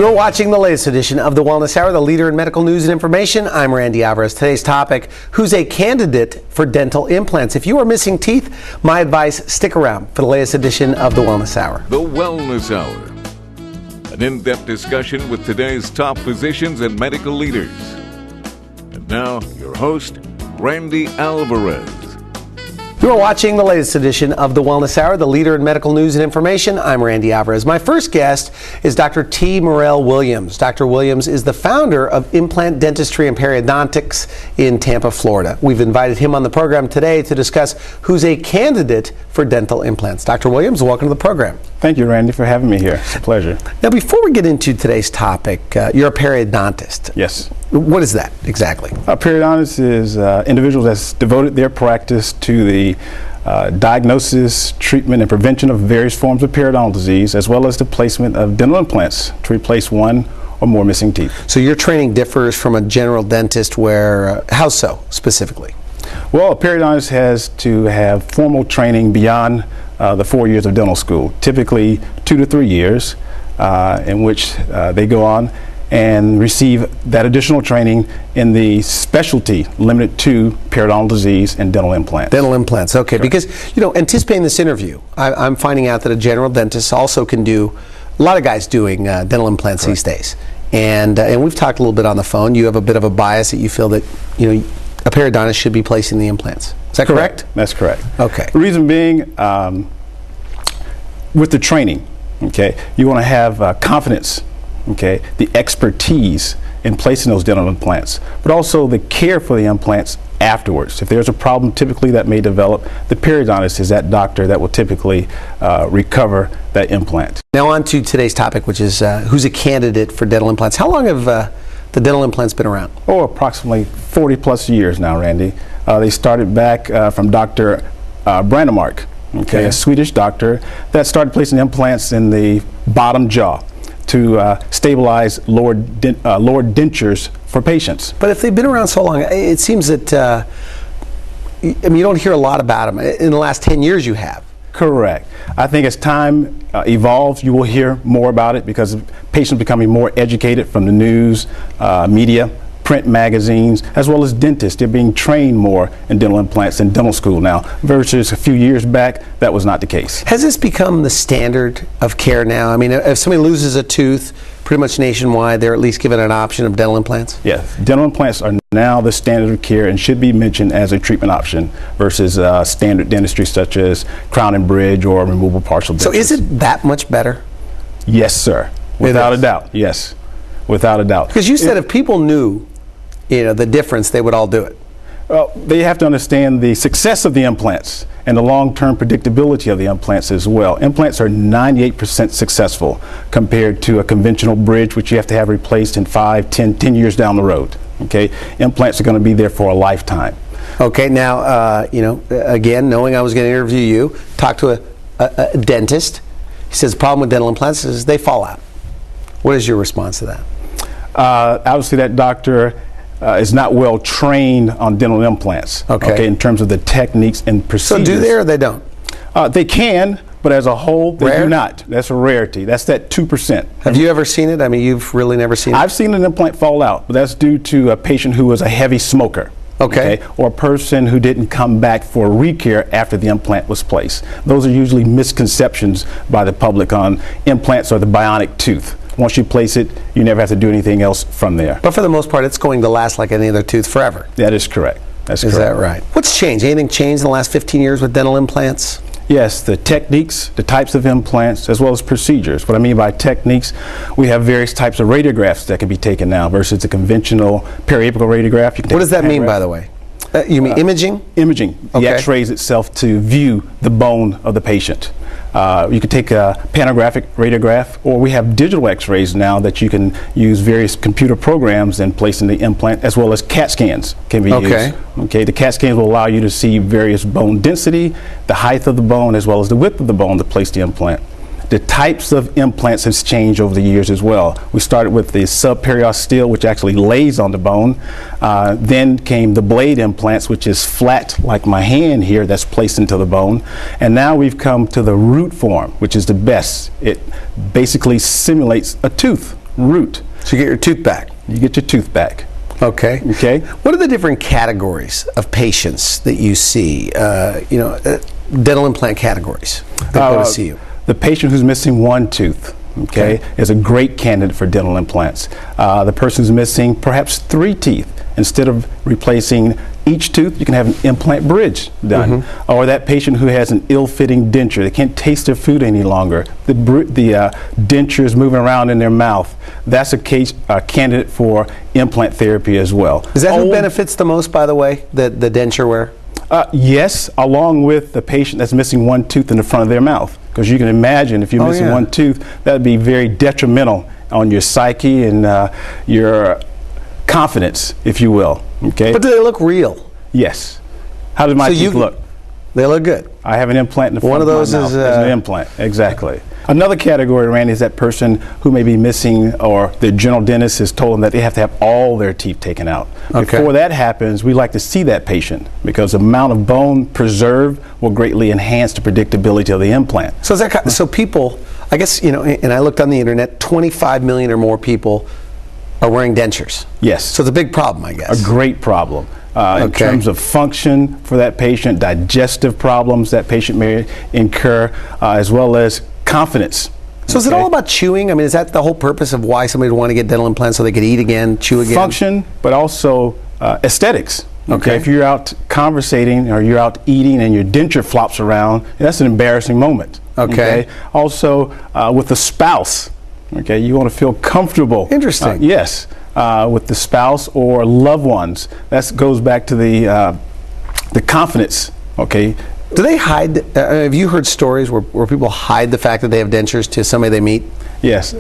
You're watching the latest edition of the Wellness Hour, the leader in medical news and information. I'm Randy Alvarez. Today's topic, who's a candidate for dental implants? If you are missing teeth, my advice, stick around for the latest edition of the Wellness Hour. The Wellness Hour, an in-depth discussion with today's top physicians and medical leaders. And now, your host, Randy Alvarez. You are watching the latest edition of the Wellness Hour, the leader in medical news and information. I'm Randy Alvarez. My first guest is Dr. T. Merrell Williams. Dr. Williams is the founder of Implant Dentistry and Periodontics in Tampa, Florida. We've invited him on the program today to discuss who's a candidate for dental implants. Dr. Williams, welcome to the program. Thank you, Randy, for having me here. It's a pleasure. Now, before we get into today's topic, you're a periodontist. Yes. What is that exactly? A periodontist is individuals that's devoted their practice to the diagnosis, treatment, and prevention of various forms of periodontal disease, as well as the placement of dental implants to replace one or more missing teeth. So your training differs from a general dentist where, how so specifically? Well, a periodontist has to have formal training beyond the 4 years of dental school, typically 2 to 3 years, in which they go on and receive that additional training in the specialty limited to periodontal disease and dental implants. Dental implants, okay. Correct. Because, you know, anticipating this interview, I'm finding out that a general dentist also can do, a lot of guys doing dental implants Correct. these days. And we've talked a little bit on the phone. You have a bit of a bias that you feel that, you know, a periodontist should be placing the implants. Is that correct? That's correct. Okay. The reason being, with the training, okay, you want to have confidence, okay, the expertise in placing those dental implants, but also the care for the implants afterwards. If there's a problem typically that may develop, the periodontist is that doctor that will typically recover that implant. Now on to today's topic, which is who's a candidate for dental implants. How long have the dental implants been around? Oh, approximately 40 plus years now, Randy. They started back from Dr. Brandemark, okay, a Swedish doctor that started placing implants in the bottom jaw to stabilize lower dentures for patients. But if they've been around so long, it seems that, I mean, you don't hear a lot about them. In the last 10 years you have. Correct. I think as time evolves, you will hear more about it because patients becoming more educated from the news, media, print magazines, as well as dentists. They're being trained more in dental implants in dental school now, versus a few years back, that was not the case. Has this become the standard of care now? I mean, if somebody loses a tooth, pretty much nationwide, they're at least given an option of dental implants? Yes, dental implants are now the standard of care and should be mentioned as a treatment option versus standard dentistry such as crown and bridge or removable partial dentures. So is it that much better? Yes, sir. Without a doubt, yes. Without a doubt. Because you said if people knew, you know, the difference, they would all do it. Well, they have to understand the success of the implants and the long-term predictability of the implants as well. Implants are 98% successful compared to a conventional bridge, which you have to have replaced in 5, 10 years down the road. Okay, implants are going to be there for a lifetime. Okay, now, you know, again, knowing I was going to interview you, talk to a dentist. He says the problem with dental implants is they fall out. What is your response to that? Obviously, that doctor is not well trained on dental implants. Okay, in terms of the techniques and procedures. So do they or they don't? They can, but as a whole, they Rare? do not. That's a rarity. That's that 2%. Have you ever seen it? I mean, you've really never seen it? I've seen an implant fall out, but that's due to a patient who was a heavy smoker. Okay. Or a person who didn't come back for recare after the implant was placed. Those are usually misconceptions by the public on implants or the bionic tooth. Once you place it, you never have to do anything else from there. But for the most part, it's going to last like any other tooth forever. That is correct. That's correct. Is that right? What's changed? Anything changed in the last 15 years with dental implants? Yes, the techniques, the types of implants, as well as procedures. What I mean by techniques, we have various types of radiographs that can be taken now versus the conventional periapical radiograph. What does that mean, by the way? You mean imaging? Imaging. Okay. The x-rays itself to view the bone of the patient. You could take a panographic radiograph, or we have digital x-rays now that you can use various computer programs and place in the implant, as well as CAT scans can be used. Okay, the CAT scans will allow you to see various bone density, the height of the bone, as well as the width of the bone to place the implant. The types of implants has changed over the years as well. We started with the subperiosteal steel, which actually lays on the bone. Then came the blade implants, which is flat like my hand here, that's placed into the bone. And now we've come to the root form, which is the best. It basically simulates a tooth root. So you get your tooth back. You get your tooth back. Okay. Okay. What are the different categories of patients that you see? Dental implant categories that go to see you. The patient who's missing one tooth, okay, is a great candidate for dental implants. The person who's missing perhaps 3 teeth. Instead of replacing each tooth, you can have an implant bridge done. Or that patient who has an ill-fitting denture. They can't taste their food any longer. The denture is moving around in their mouth. That's a candidate for implant therapy as well. Is that who benefits the most, by the way, the denture wear? Yes, along with the patient that's missing one tooth in the front of their mouth. Because you can imagine if you're missing one tooth, that would be very detrimental on your psyche and your confidence, if you will. Okay. But do they look real? Yes. How does my teeth look? They look good. I have an implant in the front One of those my mouth. is an implant. Exactly. Another category, Randy, is that person who may be missing, or the general dentist has told them that they have to have all their teeth taken out. Okay. Before that happens, we like to see that patient because the amount of bone preserved will greatly enhance the predictability of the implant. So is that so people? I guess and I looked on the internet. 25 million or more people are wearing dentures. Yes. So it's a big problem, I guess. A great problem. In terms of function for that patient, digestive problems that patient may incur, as well as confidence. So is it all about chewing? I mean, is that the whole purpose of why somebody would want to get dental implants, so they could eat again, chew again? Function, but also aesthetics. Okay. If you're out conversating or you're out eating and your denture flops around, that's an embarrassing moment. Okay. Also, with the spouse, okay, you want to feel comfortable. Interesting. Yes. With the spouse or loved ones. That goes back to the confidence, okay? Do they hide, have you heard stories where people hide the fact that they have dentures to somebody they meet? Yes.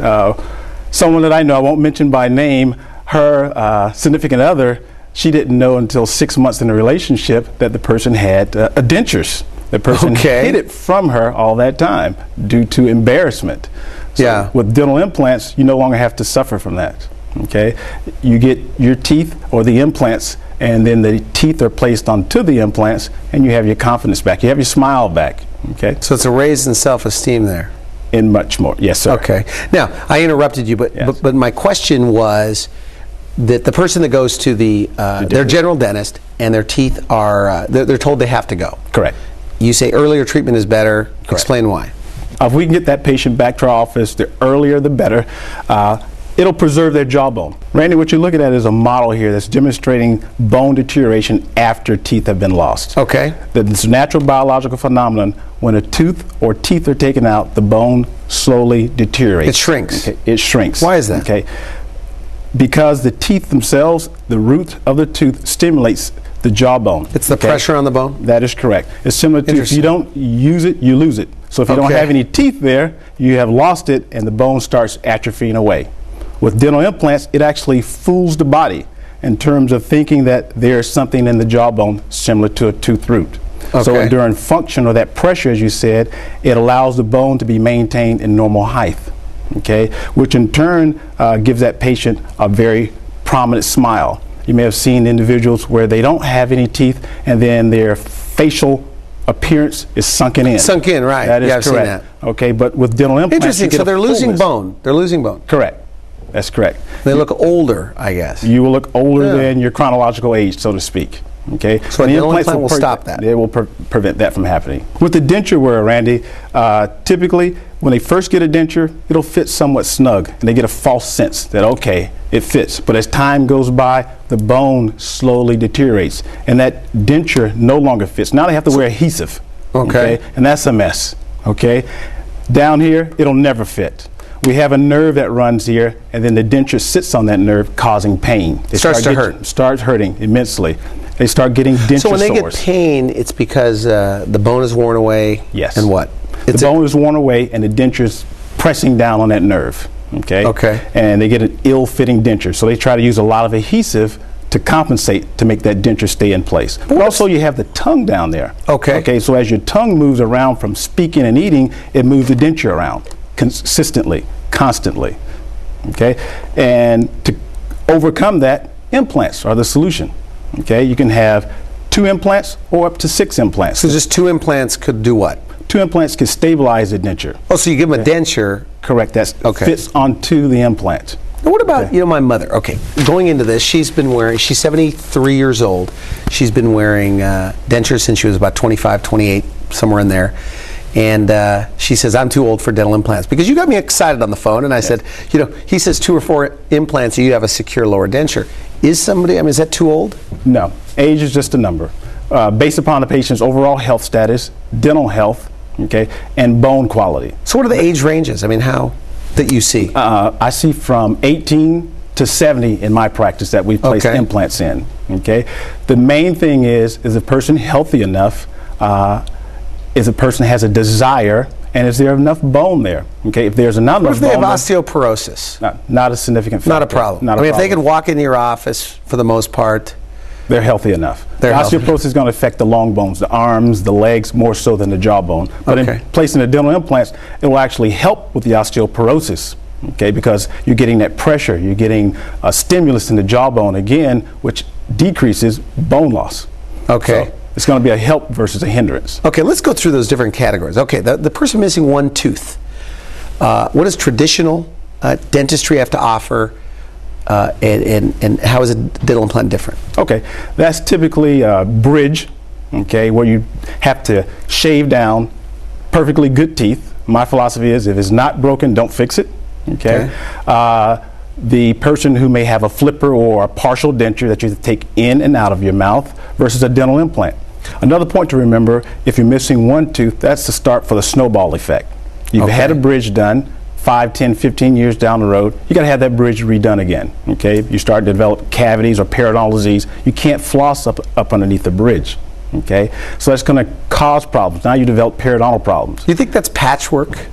Someone that I know, I won't mention by name, her significant other, she didn't know until 6 months in the relationship that the person had dentures. The person hid it from her all that time due to embarrassment. So with dental implants, you no longer have to suffer from that. Okay, you get your teeth or the implants, and then the teeth are placed onto the implants, and you have your confidence back. You have your smile back. Okay. So it's a raise in self-esteem there. And much more. Yes, sir. Okay. Now, I interrupted you, but my question was that the person that goes to their general dentist and their teeth are they're told they have to go. Correct. You say earlier treatment is better. Correct. Explain why. If we can get that patient back to our office, the earlier the better. It'll preserve their jawbone. Randy, what you're looking at is a model here that's demonstrating bone deterioration after teeth have been lost. Okay. This natural biological phenomenon, when a tooth or teeth are taken out, the bone slowly deteriorates. It shrinks. Okay. It shrinks. Why is that? Okay. Because the teeth themselves, the root of the tooth stimulates the jawbone. It's the pressure on the bone? That is correct. It's similar to if you don't use it, you lose it. So if you don't have any teeth there, you have lost it and the bone starts atrophying away. With dental implants, it actually fools the body in terms of thinking that there's something in the jawbone similar to a tooth root. So during function or that pressure, as you said, it allows the bone to be maintained in normal height, okay, which in turn gives that patient a very prominent smile. You may have seen individuals where they don't have any teeth and then their facial appearance is sunken in. Sunk in, right. That is I've correct. Seen that. Okay, but with dental implants, interesting. So they're losing bone. They're losing bone. Correct. That's correct. They look older, I guess. You will look older than your chronological age, so to speak. Okay. So the dental implant will stop that. It will prevent that from happening. With the denture wear, Randy, typically when they first get a denture, it'll fit somewhat snug, and they get a false sense that okay, it fits. But as time goes by, the bone slowly deteriorates, and that denture no longer fits. Now they have to wear adhesive. Okay. And that's a mess. Okay. Down here, it'll never fit. We have a nerve that runs here, and then the denture sits on that nerve, causing pain. It starts hurting immensely. They start getting denture sores. So when they get pain, it's because the bone is worn away? Yes. And what? The bone is worn away, and the denture is pressing down on that nerve. Okay? Okay. And they get an ill-fitting denture. So they try to use a lot of adhesive to compensate to make that denture stay in place. But also you have the tongue down there. Okay. Okay, so as your tongue moves around from speaking and eating, it moves the denture around consistently, constantly. Okay, and to overcome that, implants are the solution. Okay, you can have 2 implants or up to 6 implants. So just 2 implants could do what? 2 implants can stabilize the denture. Oh, so you give them a denture. Correct, that fits onto the implant. Now what about, my mother? Okay, going into this, she's 73 years old. She's been wearing dentures since she was about 25, 28, somewhere in there. And she says, I'm too old for dental implants. Because you got me excited on the phone, and I said, he says 2 or 4 implants, you have a secure lower denture. Is that too old? No, age is just a number. Based upon the patient's overall health status, dental health, okay, and bone quality. So what are the age ranges? How that you see? I see from 18 to 70 in my practice that we place implants in. Okay, the main thing is a person healthy enough? Is a person has a desire, and is there enough bone there? Okay, if there's enough bone. What if they have osteoporosis? Not a significant factor. Not a problem. If they could walk into your office for the most part, they're healthy enough. Osteoporosis is going to affect the long bones, the arms, the legs, more so than the jawbone. But in placing the dental implants, it will actually help with the osteoporosis, okay, because you're getting that pressure, you're getting a stimulus in the jawbone again, which decreases bone loss. Okay. So it's going to be a help versus a hindrance. Okay, let's go through those different categories. Okay, the person missing 1 tooth. What does traditional dentistry have to offer? And how is a dental implant different? Okay, that's typically a bridge, okay, where you have to shave down perfectly good teeth. My philosophy is if it's not broken, don't fix it, okay? The person who may have a flipper or a partial denture that you have to take in and out of your mouth versus a dental implant. Another point to remember, if you're missing 1 tooth, that's the start for the snowball effect. You've had a bridge done. 5, 10, 15 years down the road, you got to have that bridge redone again. Okay, if you start to develop cavities or periodontal disease, you can't floss up underneath the bridge. Okay, so that's going to cause problems. Now you develop periodontal problems. Do you think that's patchwork?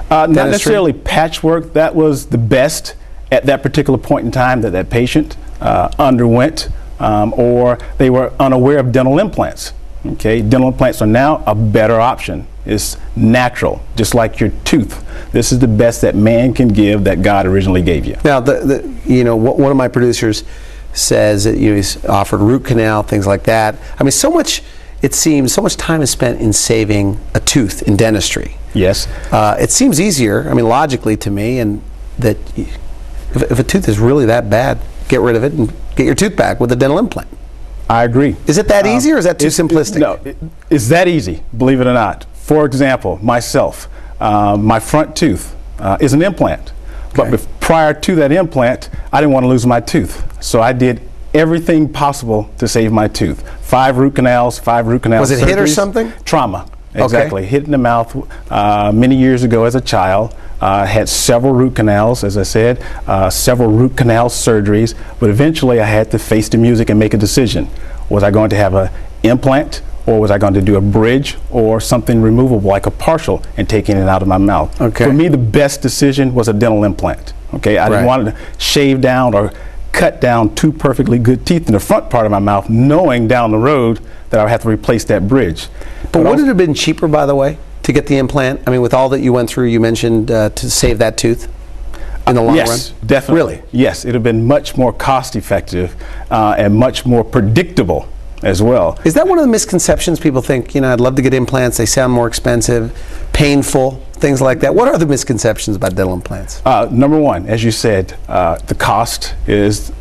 Not necessarily patchwork. That was the best at that particular point in time that patient underwent, or they were unaware of dental implants. Okay, dental implants are now a better option. It's natural, just like your tooth. This is the best that man can give that God originally gave you. Now, one of my producers says that he's offered root canal, things like that. It seems so much time is spent in saving a tooth in dentistry. Yes. It seems easier, logically to me, and that if a tooth is really that bad, get rid of it and get your tooth back with a dental implant. I agree. Is it that easy, or is that too simplistic? No, it's that easy, believe it or not. For example, myself, my front tooth is an implant. But prior to that implant, I didn't want to lose my tooth. So I did everything possible to save my tooth. 5 root canals, 5 root canals. Was it hit or something? Trauma. Exactly. Hit in the mouth many years ago as a child. Had several root canals, as I said, several root canal surgeries. But eventually I had to face the music and make a decision. Was I going to have an implant, or was I going to do a bridge or something removable like a partial and taking it out of my mouth? Okay. For me, the best decision was a dental implant. Okay, I didn't want to shave down or cut down 2 perfectly good teeth in the front part of my mouth, knowing down the road that I would have to replace that bridge. But would it have been cheaper, by the way, to get the implant? With all that you went through, you mentioned to save that tooth in the long run? Yes, definitely. Really? Yes, it would have been much more cost effective and much more predictable as well. Is that one of the misconceptions? People think, I'd love to get implants, they sound more expensive, painful, things like that. What are the misconceptions about dental implants? Number one, as you said, the cost is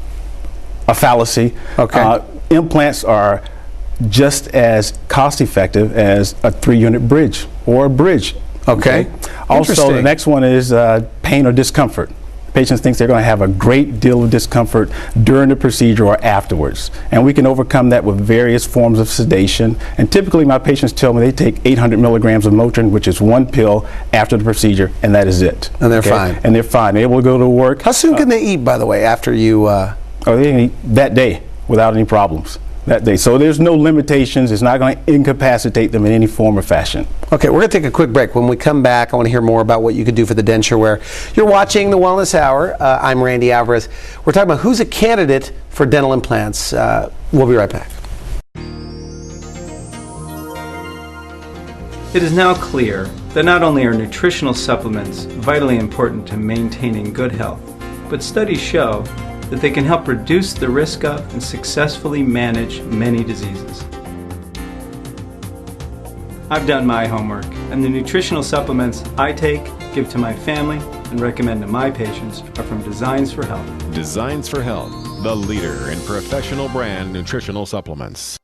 a fallacy. Okay. Implants are just as cost effective as a 3-unit bridge or a bridge. Okay. Also, the next one is pain or discomfort. Patients think they're going to have a great deal of discomfort during the procedure or afterwards. And we can overcome that with various forms of sedation. And typically my patients tell me they take 800 milligrams of Motrin, which is 1 pill after the procedure, and that is it. And they're fine. And they're fine. They're able to go to work. How soon can they eat, by the way, after you... They can eat that day without any problems. That day. So there's no limitations. It's not going to incapacitate them in any form or fashion. Okay, we're going to take a quick break. When we come back, I want to hear more about what you could do for the denture wear. You're watching The Wellness Hour. I'm Randy Alvarez. We're talking about who's a candidate for dental implants. We'll be right back. It is now clear that not only are nutritional supplements vitally important to maintaining good health, but studies show that they can help reduce the risk of and successfully manage many diseases. I've done my homework, and the nutritional supplements I take, give to my family, and recommend to my patients are from Designs for Health. Designs for Health, the leader in professional brand nutritional supplements.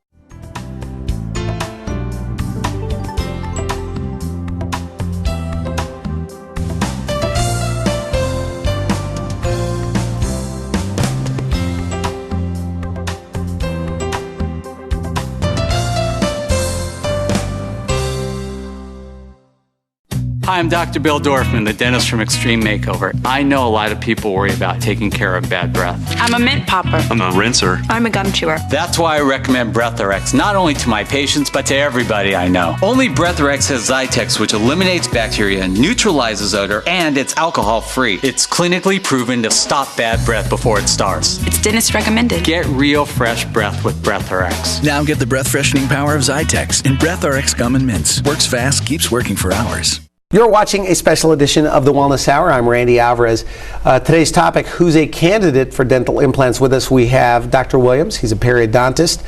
Hi, I'm Dr. Bill Dorfman, the dentist from Extreme Makeover. I know a lot of people worry about taking care of bad breath. I'm a mint popper. I'm a rinser. I'm a gum chewer. That's why I recommend BreathRx, not only to my patients, but to everybody I know. Only BreathRx has Zytex, which eliminates bacteria, neutralizes odor, and it's alcohol-free. It's clinically proven to stop bad breath before it starts. It's dentist recommended. Get real fresh breath with BreathRx. Now get the breath freshening power of Zytex in BreathRx Gum and Mints. Works fast, keeps working for hours. You're watching a special edition of the Wellness Hour. I'm Randy Alvarez. Today's topic, who's a candidate for dental implants? With us we have Dr. Williams. He's a periodontist.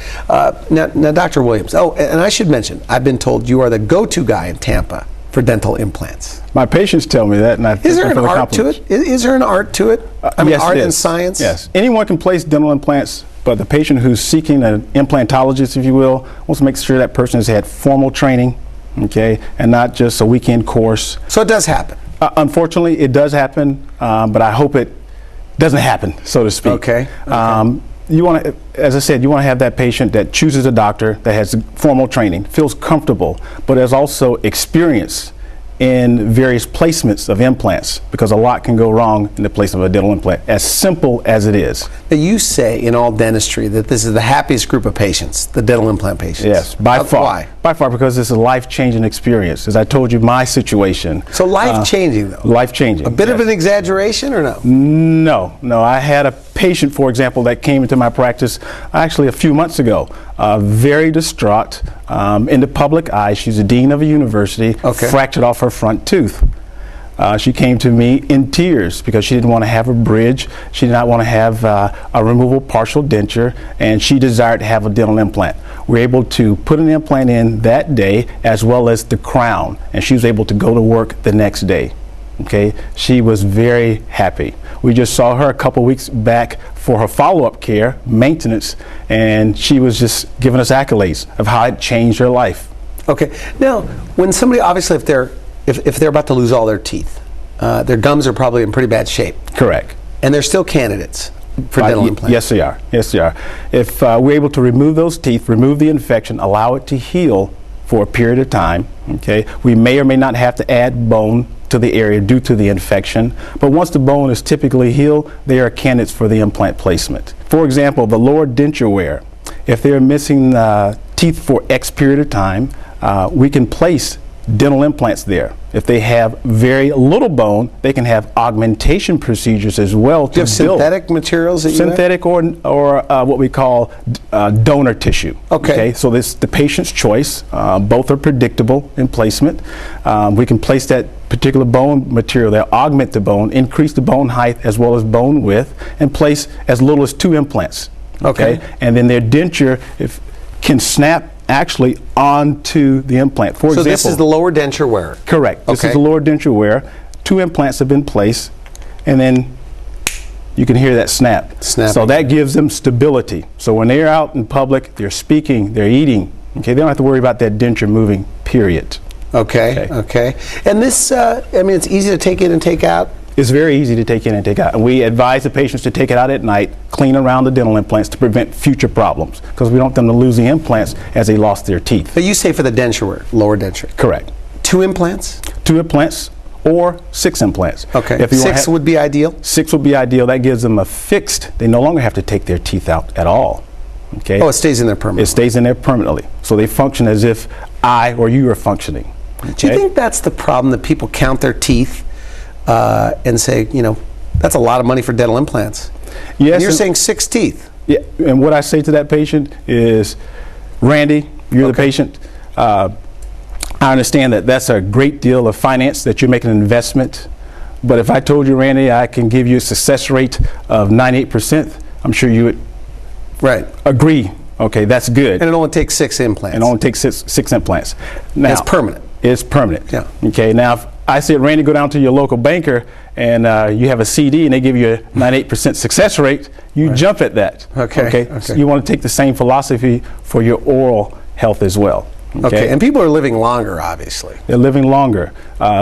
Now, Dr. Williams, and I should mention, I've been told you are the go-to guy in Tampa for dental implants. My patients tell me that, and I Is there an art to it? Is there an art to it? Yes, art it is. and science? Yes. Anyone can place dental implants, but the patient who's seeking an implantologist, if you will, wants to make sure that person has had formal training, okay, and not just a weekend course. So it does happen? Unfortunately, it does happen, but I hope it doesn't happen, so to speak. Okay. You want to, as I said, you want to have that patient that chooses a doctor that has formal training, feels comfortable, but has also experience in various placements of implants, because a lot can go wrong in the place of a dental implant, as simple as it is. Now, you say in all dentistry that this is the happiest group of patients, the dental implant patients. Yes, by far. Why? By far, because it's a life-changing experience. As I told you, my situation. So life-changing, though? Life-changing. A bit of an exaggeration, or no? No. I had a patient, for example, that came into my practice actually a few months ago, very distraught, in the public eye. She's a dean of a university, fractured off her front tooth. She came to me in tears because she didn't want to have a bridge. She did not want to have a removable partial denture, and she desired to have a dental implant. We were able to put an implant in that day, as well as the crown, and she was able to go to work the next day. Okay, she was very happy. We just saw her a couple weeks back for her follow-up care, maintenance, and she was just giving us accolades of how it changed her life. Okay. Now, when somebody, obviously, if they're about to lose all their teeth, their gums are probably in pretty bad shape. Correct. And they're still candidates for dental implants. Yes, they are. Yes, they are. If we're able to remove those teeth, remove the infection, allow it to heal for a period of time, okay, we may or may not have to add bone to the area due to the infection, but once the bone is typically healed, they are candidates for the implant placement. For example, the lower denture wear, if they're missing teeth for X period of time, we can place dental implants there. If they have very little bone, they can have augmentation procedures as well. Do you have synthetic materials that you synthetic or what we call donor tissue. Okay. So this the patient's choice. Both are predictable in placement. We can place that particular bone material there, augment the bone, increase the bone height as well as bone width, and place as little as 2 implants. Okay. And then their denture can snap actually onto the implant. For example, this is the lower denture wear? Correct. This is the lower denture wear. 2 implants have been placed, and then you can hear that snap. So that gives them stability. So when they're out in public, they're speaking, they're eating, okay, they don't have to worry about that denture moving, period. Okay. And this, I mean, it's easy to take in and take out? It's very easy to take in and take out. And we advise the patients to take it out at night, clean around the dental implants to prevent future problems, because we don't want them to lose the implants as they lost their teeth. But you say for the denture wear, lower denture? Correct. 2 implants? 2 implants or 6 implants. Okay. If 6 would be ideal? 6 would be ideal. That gives them a fixed, they no longer have to take their teeth out at all. Okay. Oh, it stays in there permanently? It stays in there permanently. So they function as if I or you are functioning. Okay? Do you think that's the problem, that people count their teeth and say, you know, that's a lot of money for dental implants? Yes. And you're saying 6 teeth? Yeah, and what I say to that patient is, Randy, you're the patient. I understand that that's a great deal of finance, that you're making an investment. But if I told you, Randy, I can give you a success rate of 98%, I'm sure you would agree. Okay, that's good. And it only takes 6 implants. It only takes six implants. Now, it's permanent. It's permanent. Yeah. Okay, now I said, Randy, go down to your local banker and you have a CD and they give you a 98% success rate, you jump at that. Okay. So you want to take the same philosophy for your oral health as well. Okay, and people are living longer, obviously. They're living longer.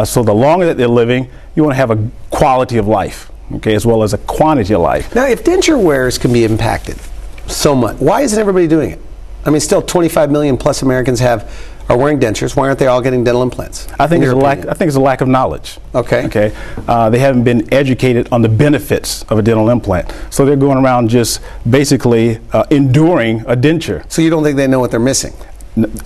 So the longer that they're living, you want to have a quality of life, okay, as well as a quantity of life. Now, if denture wearers can be impacted so much, why isn't everybody doing it? I mean, still 25 million plus Americans are wearing dentures. Why aren't they all getting dental implants? I think it's a lack of knowledge. Okay. Okay. They haven't been educated on the benefits of a dental implant, so they're going around just basically enduring a denture. So you don't think they know what they're missing?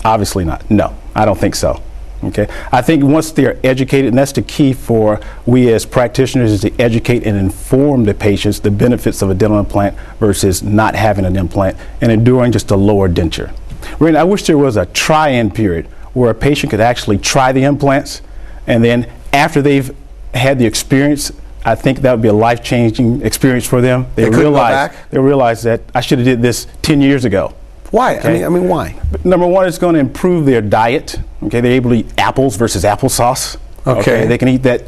Obviously not. No, I don't think so. Okay. I think once they're educated, and that's the key for we as practitioners, is to educate and inform the patients the benefits of a dental implant versus not having an implant and enduring just a lower denture. Randy, I wish there was a try-in period where a patient could actually try the implants, and then after they've had the experience, I think that would be a life-changing experience for them. They realize that I should have did this 10 years ago. Why? Okay? I mean, why? Number one, it's going to improve their diet. Okay, they're able to eat apples versus applesauce. Okay. They can eat that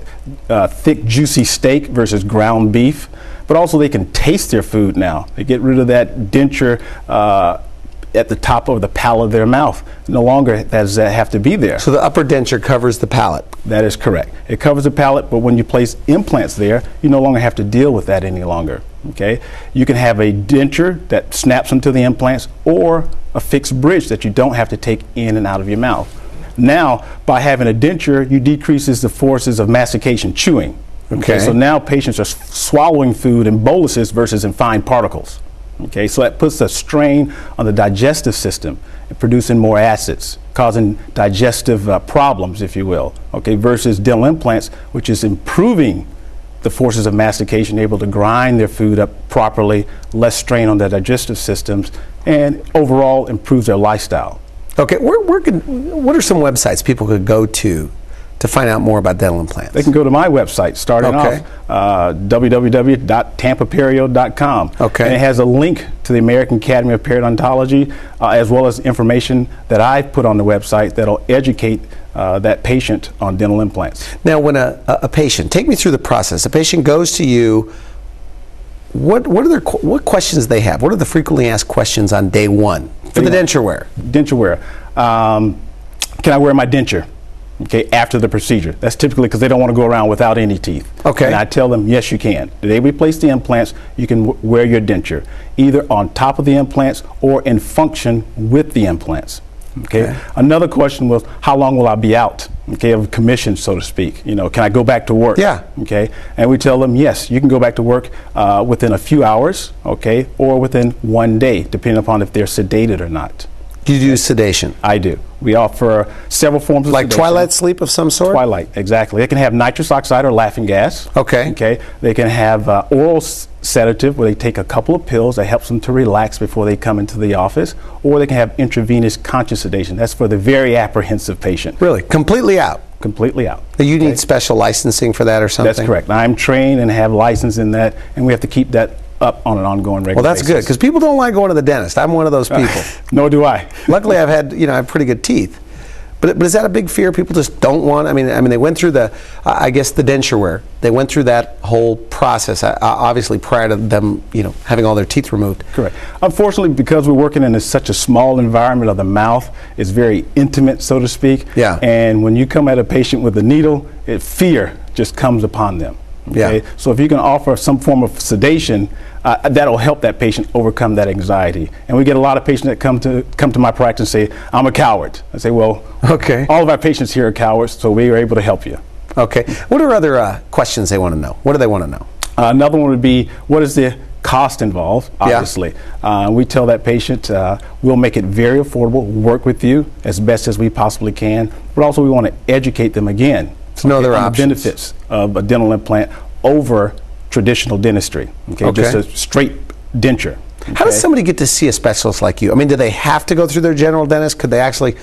thick, juicy steak versus ground beef. But also they can taste their food now. They get rid of that denture at the top of the palate of their mouth. No longer does that have to be there. So the upper denture covers the palate. That is correct. It covers the palate, but when you place implants there, you no longer have to deal with that any longer. Okay? You can have a denture that snaps into the implants or a fixed bridge that you don't have to take in and out of your mouth. Now, by having a denture, you decreases the forces of mastication, chewing. Okay? So now patients are swallowing food in boluses versus in fine particles. Okay, so that puts a strain on the digestive system and producing more acids, causing digestive problems, if you will. Okay, versus dental implants, which is improving the forces of mastication, able to grind their food up properly, less strain on their digestive systems, and overall improves their lifestyle. Okay, what are some websites people could go to find out more about dental implants? They can go to my website, starting off www.tampaperiod.com. Okay. And it has a link to the American Academy of Periodontology, as well as information that I've put on the website that'll educate that patient on dental implants. Now, when a patient, take me through the process. A patient goes to you. What questions they have? What are the frequently asked questions on day one for the denture wear? Denture wear. Can I wear my denture? Okay, after the procedure. That's typically because they don't want to go around without any teeth. Okay. And I tell them, yes, you can. They replace the implants, you can wear your denture, either on top of the implants or in function with the implants. Okay. Another question was, how long will I be out? Okay, of commission, so to speak. You know, can I go back to work? Yeah. Okay. And we tell them, yes, you can go back to work within a few hours, okay, or within 1 day, depending upon if they're sedated or not. Do you do sedation? I do. We offer several forms of sedation. Like twilight sleep of some sort? Twilight, exactly. They can have nitrous oxide or laughing gas. Okay. Okay. They can have oral sedative where they take a couple of pills that helps them to relax before they come into the office, or they can have intravenous conscious sedation. That's for the very apprehensive patient. Really? Completely out? Completely out. You need special licensing for that or something? That's correct. I'm trained and have license in that, and we have to keep that up on an ongoing regular basis. Well, that's good, because people don't like going to the dentist. I'm one of those people. Nor do I. Luckily, I have pretty good teeth. But is that a big fear? People just don't want. I mean, they went through the denture wear. They went through that whole process, obviously prior to them, having all their teeth removed. Correct. Unfortunately, because we're working in such a small environment of the mouth, it's very intimate, so to speak. Yeah. And when you come at a patient with a needle, fear just comes upon them. Okay? Yeah. So if you can offer some form of sedation, that'll help that patient overcome that anxiety. And we get a lot of patients that come to my practice and say, I'm a coward. I say, well, okay. All of our patients here are cowards, so we are able to help you. Okay. What are other questions they want to know? What do they want to know? Another one would be, what is the cost involved, obviously. Yeah. We tell that patient, we'll make it very affordable, work with you as best as we possibly can, but also we want to educate them again on the benefits of a dental implant over traditional dentistry, just a straight denture. How does somebody get to see a specialist like you? I mean, do they have to go through their general dentist? Could they actually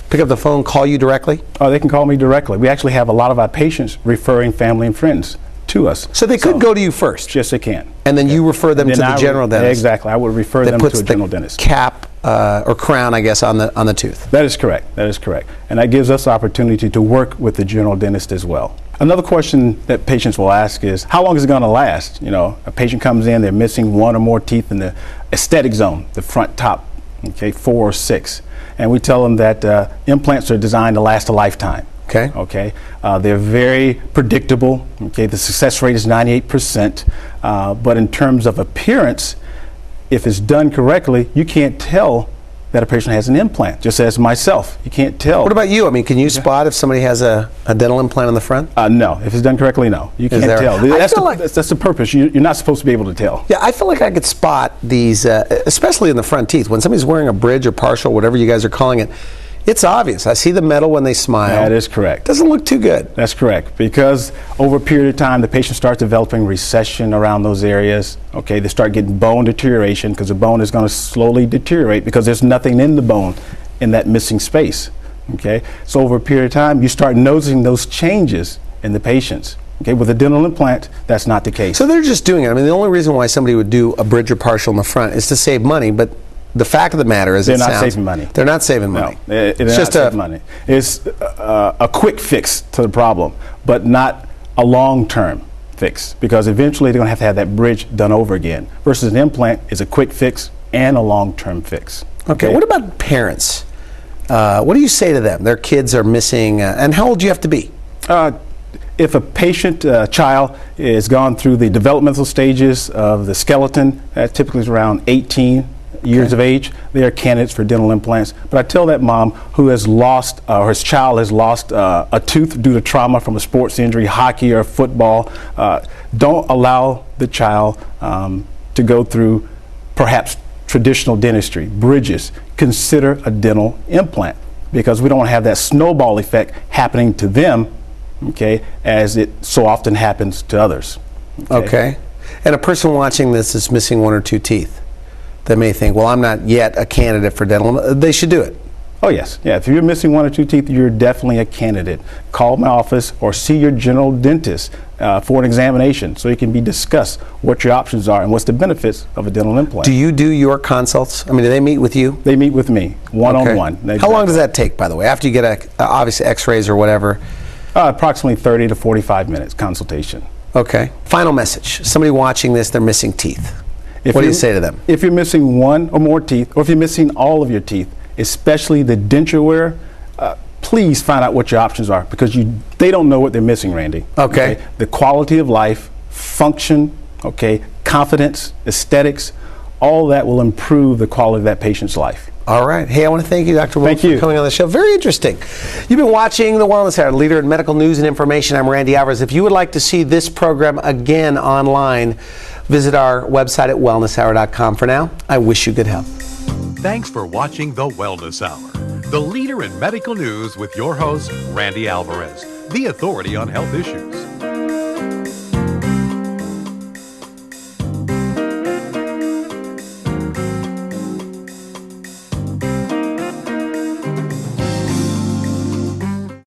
pick up the phone, call you directly? Oh, they can call me directly. We actually have a lot of our patients referring family and friends to us. So they could go to you first? Yes, they can. And then you refer them to the general dentist? Exactly. I would refer them to a general dentist. Cap or crown, I guess, on the tooth. That is correct. That is correct. And that gives us opportunity to work with the general dentist as well. Another question that patients will ask is, how long is it going to last? You know, a patient comes in, they're missing one or more teeth in the aesthetic zone, the front top, okay, 4 or 6. And we tell them that implants are designed to last a lifetime. Okay. Okay. They're very predictable. Okay. The success rate is 98%. But in terms of appearance, if it's done correctly, you can't tell that a patient has an implant, just as myself. You can't tell. What about you? I mean, can you spot if somebody has a dental implant in the front? No. If it's done correctly, no. You can't tell. That's the purpose. You're not supposed to be able to tell. Yeah, I feel like I could spot these, especially in the front teeth. When somebody's wearing a bridge or partial, whatever you guys are calling it, it's obvious. I see the metal when they smile. That is correct. Doesn't look too good. That's correct, because over a period of time, the patient starts developing recession around those areas. Okay, they start getting bone deterioration because the bone is going to slowly deteriorate because there's nothing in the bone in that missing space. Okay, so over a period of time, you start noticing those changes in the patients. Okay, with a dental implant, that's not the case. So they're just doing it. I mean, the only reason why somebody would do a bridge or partial in the front is to save money, but the fact of the matter is they're not saving money. They're not saving money. No, it's just saving money. It's a quick fix to the problem, but not a long-term fix, because eventually they're going to have that bridge done over again. Versus an implant is a quick fix and a long-term fix. Okay. What about parents? What do you say to them? Their kids are missing, and how old do you have to be? If a patient, child, is gone through the developmental stages of the skeleton, typically is around 18 years of age, they are candidates for dental implants. But I tell that mom who has lost, or his child has lost a tooth due to trauma from a sports injury, hockey or football, don't allow the child to go through perhaps traditional dentistry, bridges. Consider a dental implant, because we don't want to have that snowball effect happening to them, okay, as it so often happens to others. Okay. And a person watching this is missing 1 or 2 teeth. They may think, well, I'm not yet a candidate for dental. They should do it. Oh, yes. Yeah, if you're missing 1 or 2 teeth, you're definitely a candidate. Call my office or see your general dentist for an examination so it can be discussed what your options are and what's the benefits of a dental implant. Do you do your consults? I mean, do they meet with you? They meet with me, one-on-one. Okay. How long does that take, by the way? After you get obviously x-rays or whatever? Approximately 30 to 45 minutes consultation. Okay. Final message. Somebody watching this, they're missing teeth. What do you say to them? If you're missing 1 or more teeth, or if you're missing all of your teeth, especially the denture wear, please find out what your options are, because they don't know what they're missing, Randy. Okay. The quality of life, function, okay, confidence, aesthetics, all that will improve the quality of that patient's life. All right. Hey, I want to thank you, Dr. Williams, for coming on the show. Very interesting. You've been watching The Wellness Hour, leader in medical news and information. I'm Randy Alvarez. If you would like to see this program again online, visit our website at wellnesshour.com. For now, I wish you good health. Thanks for watching The Wellness Hour, the leader in medical news with your host, Randy Alvarez, the authority on health issues.